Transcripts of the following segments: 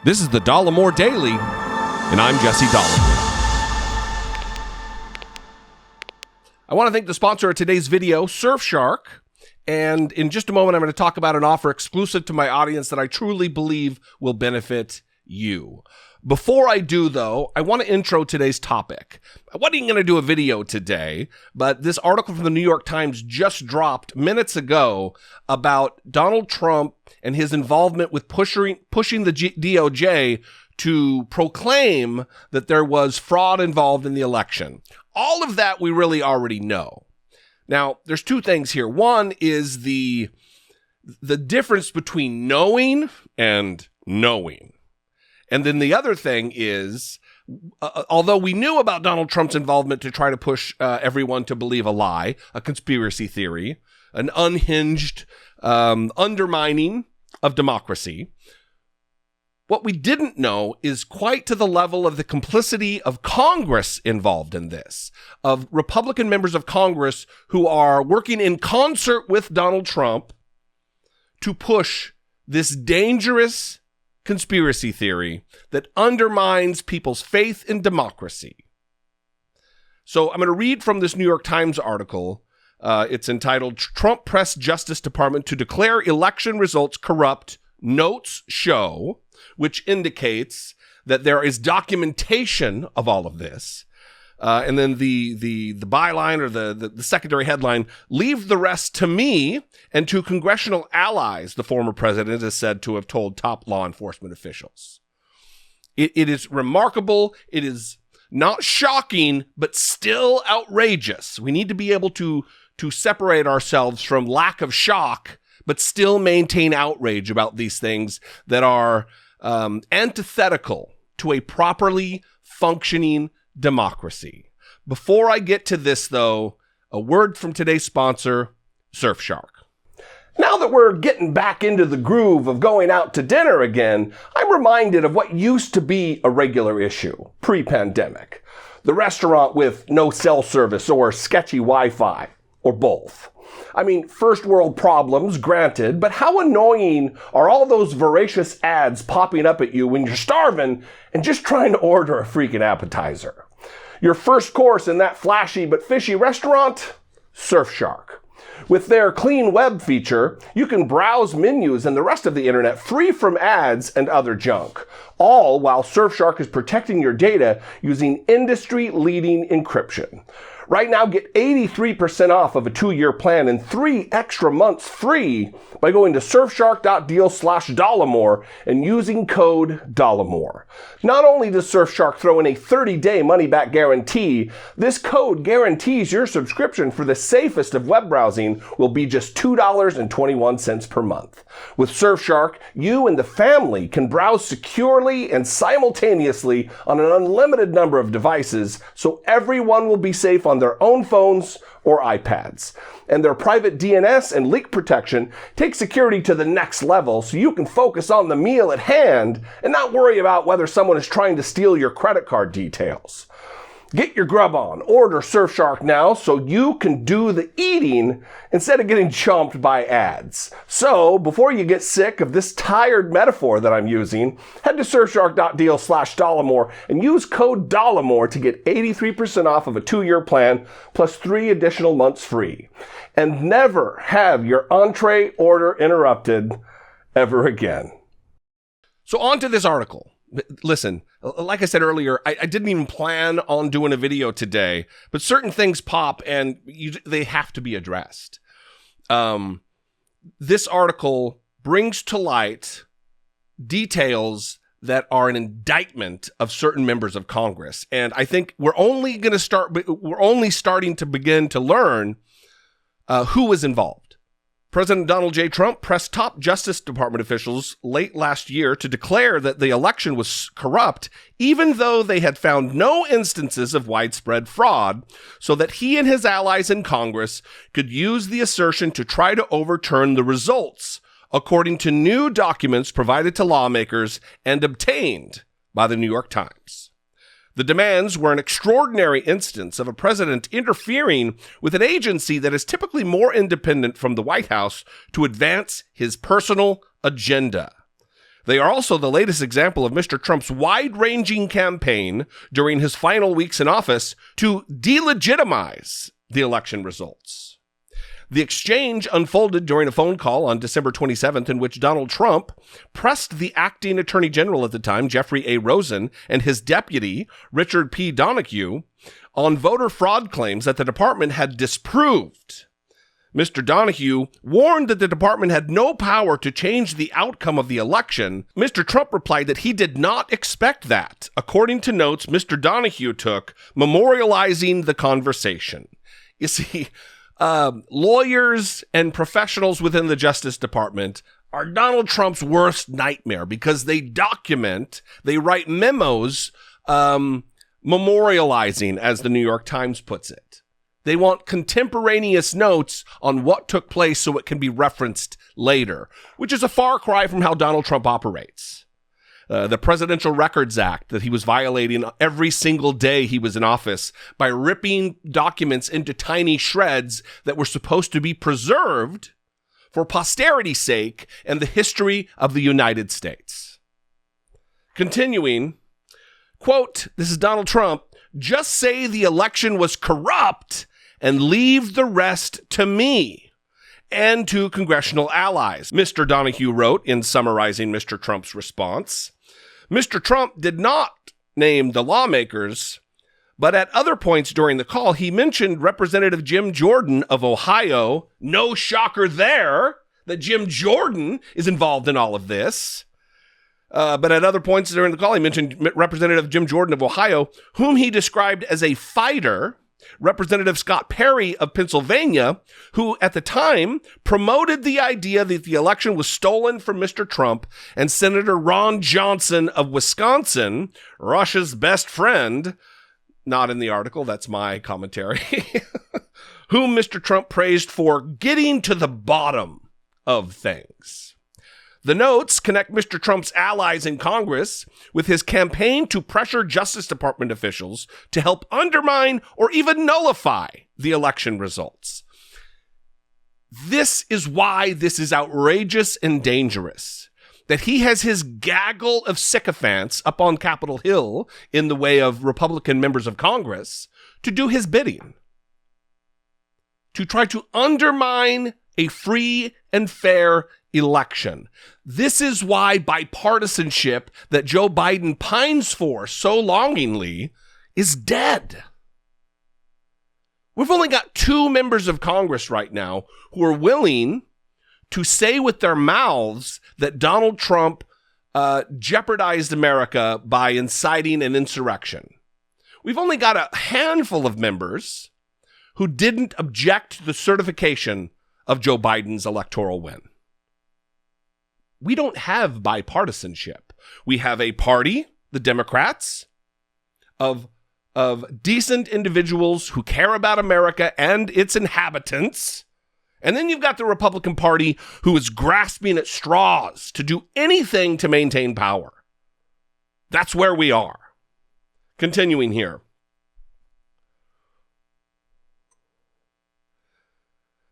This is the Dollemore Daily, and I'm Jesse Dollemore. I want to thank the sponsor of today's video, Surfshark. And in just a moment, I'm going to talk about an offer exclusive to my audience that I truly believe will benefit you. Before I do, though, I want to intro today's topic. I wasn't even going to do a video today, but this article from the New York Times just dropped minutes ago about Donald Trump and his involvement with pushing the DOJ to proclaim that there was fraud involved in the election. All of that we really already know. Now, there's two things here. One is the difference between knowing and knowing. And then the other thing is, although we knew about Donald Trump's involvement to try to push everyone to believe a lie, a conspiracy theory, an unhinged undermining of democracy, what we didn't know is quite to the level of the complicity of Congress involved in this, of Republican members of Congress who are working in concert with Donald Trump to push this dangerous conspiracy theory that undermines people's faith in democracy. So I'm going to read from this New York Times article. It's entitled, Trump Pressed Justice Department to Declare Election Results Corrupt, Notes Show, which indicates that there is documentation of all of this. And then the byline or the secondary headline, leave the rest to me and to congressional allies, the former president is said to have told top law enforcement officials. It is remarkable. It is not shocking, but still outrageous. We need to be able to separate ourselves from lack of shock, but still maintain outrage about these things that are antithetical to a properly functioning democracy. Before I get to this, though, a word from today's sponsor, Surfshark. Now that we're getting back into the groove of going out to dinner again, I'm reminded of what used to be a regular issue pre-pandemic. The restaurant with no cell service or sketchy Wi-Fi, or both. I mean, first world problems, granted, but how annoying are all those voracious ads popping up at you when you're starving and just trying to order a freaking appetizer? Your first course in that flashy but fishy restaurant? Surfshark. With their clean web feature, you can browse menus and the rest of the internet free from ads and other junk, all while Surfshark is protecting your data using industry-leading encryption. Right now, get 83% off of a 2-year plan and 3 extra months free by going to surfshark.deal/Dollemore and using code Dollemore. Not only does Surfshark throw in a 30-day money-back guarantee, this code guarantees your subscription for the safest of web browsing will be just $2.21 per month. With Surfshark, you and the family can browse securely and simultaneously on an unlimited number of devices, so everyone will be safe on their own phones or iPads. And their private DNS and leak protection take security to the next level so you can focus on the meal at hand and not worry about whether someone is trying to steal your credit card details. Get your grub on. Order Surfshark now so you can do the eating instead of getting chomped by ads. So, before you get sick of this tired metaphor that I'm using, head to surfshark.deal/Dollemore and use code Dollemore to get 83% off of a 2-year plan plus 3 additional months free. And never have your entree order interrupted ever again. So on to this article. Listen, like I said earlier, I didn't even plan on doing a video today, but certain things pop and they have to be addressed. This article brings to light details that are an indictment of certain members of Congress. And I think we're only starting to begin to learn who was involved. President Donald J. Trump pressed top Justice Department officials late last year to declare that the election was corrupt, even though they had found no instances of widespread fraud, so that he and his allies in Congress could use the assertion to try to overturn the results, according to new documents provided to lawmakers and obtained by the New York Times. The demands were an extraordinary instance of a president interfering with an agency that is typically more independent from the White House to advance his personal agenda. They are also the latest example of Mr. Trump's wide-ranging campaign during his final weeks in office to delegitimize the election results. The exchange unfolded during a phone call on December 27th in which Donald Trump pressed the acting attorney general at the time, Jeffrey A. Rosen, and his deputy, Richard P. Donahue, on voter fraud claims that the department had disproved. Mr. Donahue warned that the department had no power to change the outcome of the election. Mr. Trump replied that he did not expect that, according to notes Mr. Donahue took, memorializing the conversation. You see, lawyers and professionals within the Justice Department are Donald Trump's worst nightmare because they write memos memorializing, as the New York Times puts it. They want contemporaneous notes on what took place so it can be referenced later, which is a far cry from how Donald Trump operates. The Presidential Records Act that he was violating every single day he was in office by ripping documents into tiny shreds that were supposed to be preserved for posterity's sake and the history of the United States. Continuing, quote, this is Donald Trump, just say the election was corrupt and leave the rest to me and to congressional allies, Mr. Donahue wrote in summarizing Mr. Trump's response. Mr. Trump did not name the lawmakers, but at other points during the call, he mentioned Representative Jim Jordan of Ohio. No shocker there that Jim Jordan is involved in all of this. But at other points during the call, he mentioned Representative Jim Jordan of Ohio, whom he described as a fighter, Representative Scott Perry of Pennsylvania, who at the time promoted the idea that the election was stolen from Mr. Trump, and Senator Ron Johnson of Wisconsin, Russia's best friend, not in the article, that's my commentary, whom Mr. Trump praised for getting to the bottom of things. The notes connect Mr. Trump's allies in Congress with his campaign to pressure Justice Department officials to help undermine or even nullify the election results. This is why this is outrageous and dangerous, that he has his gaggle of sycophants up on Capitol Hill in the way of Republican members of Congress to do his bidding, to try to undermine a free and fair election. This is why bipartisanship that Joe Biden pines for so longingly is dead. We've only got 2 members of Congress right now who are willing to say with their mouths that Donald Trump jeopardized America by inciting an insurrection. We've only got a handful of members who didn't object to the certification of Joe Biden's electoral win. We don't have bipartisanship. We have a party, the Democrats, of decent individuals who care about America and its inhabitants. And then you've got the Republican Party who is grasping at straws to do anything to maintain power. That's where we are. Continuing here.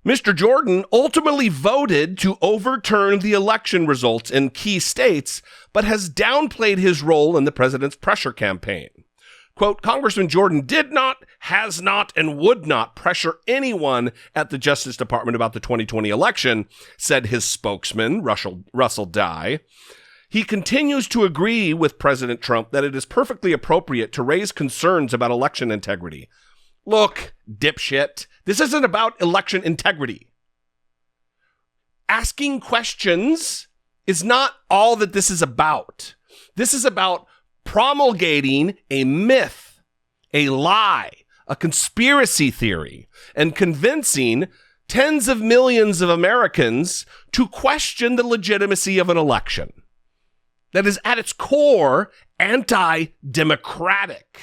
Mr. Jordan ultimately voted to overturn the election results in key states, but has downplayed his role in the president's pressure campaign. Quote, Congressman Jordan did not, has not, and would not pressure anyone at the Justice Department about the 2020 election, said his spokesman, Russell Dye. He continues to agree with President Trump that it is perfectly appropriate to raise concerns about election integrity. Look, dipshit, this isn't about election integrity. Asking questions is not all that this is about. This is about promulgating a myth, a lie, a conspiracy theory, and convincing tens of millions of Americans to question the legitimacy of an election that is at its core anti-democratic.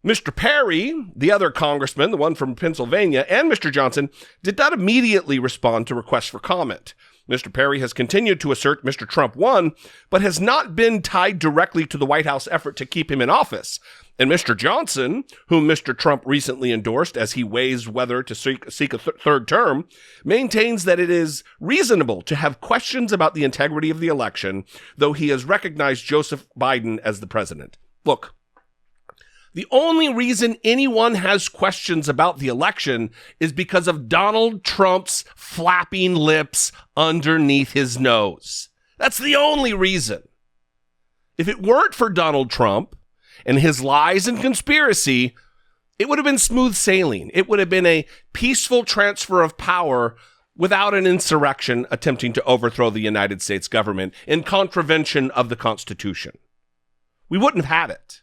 Mr. Perry, the other congressman, the one from Pennsylvania, and Mr. Johnson did not immediately respond to requests for comment. Mr. Perry has continued to assert Mr. Trump won, but has not been tied directly to the White House effort to keep him in office. And Mr. Johnson, whom Mr. Trump recently endorsed as he weighs whether to seek a third term, maintains that it is reasonable to have questions about the integrity of the election, though he has recognized Joseph Biden as the president. Look, the only reason anyone has questions about the election is because of Donald Trump's flapping lips underneath his nose. That's the only reason. If it weren't for Donald Trump and his lies and conspiracy, it would have been smooth sailing. It would have been a peaceful transfer of power without an insurrection attempting to overthrow the United States government in contravention of the Constitution. We wouldn't have had it.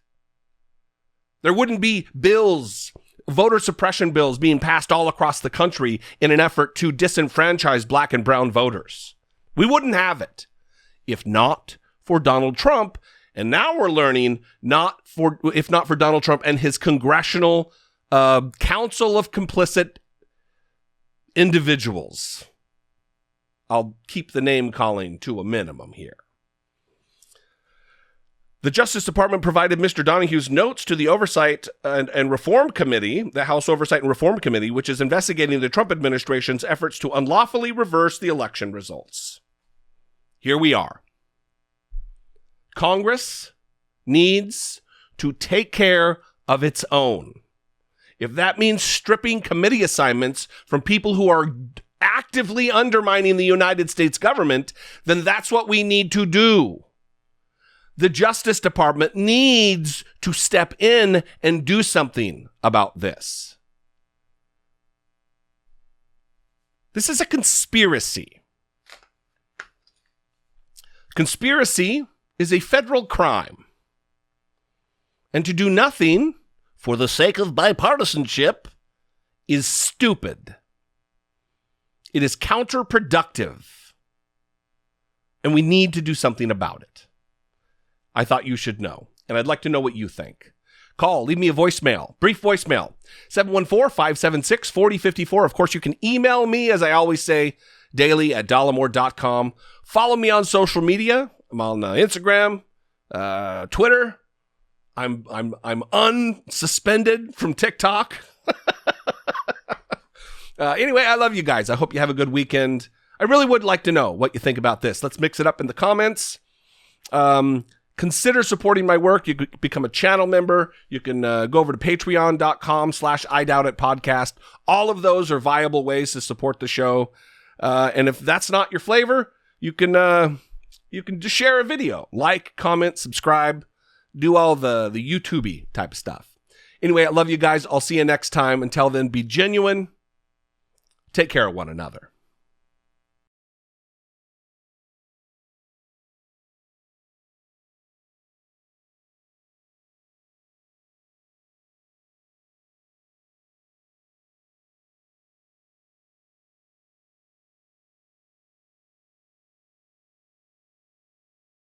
There wouldn't be bills, voter suppression bills being passed all across the country in an effort to disenfranchise black and brown voters. We wouldn't have it if not for Donald Trump. And now we're learning if not for Donald Trump and his congressional council of complicit individuals. I'll keep the name calling to a minimum here. The Justice Department provided Mr. Donahue's notes to the Oversight and Reform Committee, the House Oversight and Reform Committee, which is investigating the Trump administration's efforts to unlawfully reverse the election results. Here we are. Congress needs to take care of its own. If that means stripping committee assignments from people who are actively undermining the United States government, then that's what we need to do. The Justice Department needs to step in and do something about this. This is a conspiracy. Conspiracy is a federal crime. And to do nothing for the sake of bipartisanship is stupid. It is counterproductive. And we need to do something about it. I thought you should know, and I'd like to know what you think. Call, leave me a voicemail, brief voicemail, 714-576-4054. Of course, you can email me, as I always say, daily at Dollemore.com. Follow me on social media. I'm on Instagram, Twitter. I'm unsuspended from TikTok. Anyway, I love you guys. I hope you have a good weekend. I really would like to know what you think about this. Let's mix it up in the comments. Consider supporting my work. You could become a channel member. You can go over to patreon.com/IDoubtItPodcast. All of those are viable ways to support the show. And if that's not your flavor, you can just share a video, like, comment, subscribe, do all the YouTube-y type of stuff. Anyway, I love you guys. I'll see you next time. Until then, be genuine. Take care of one another.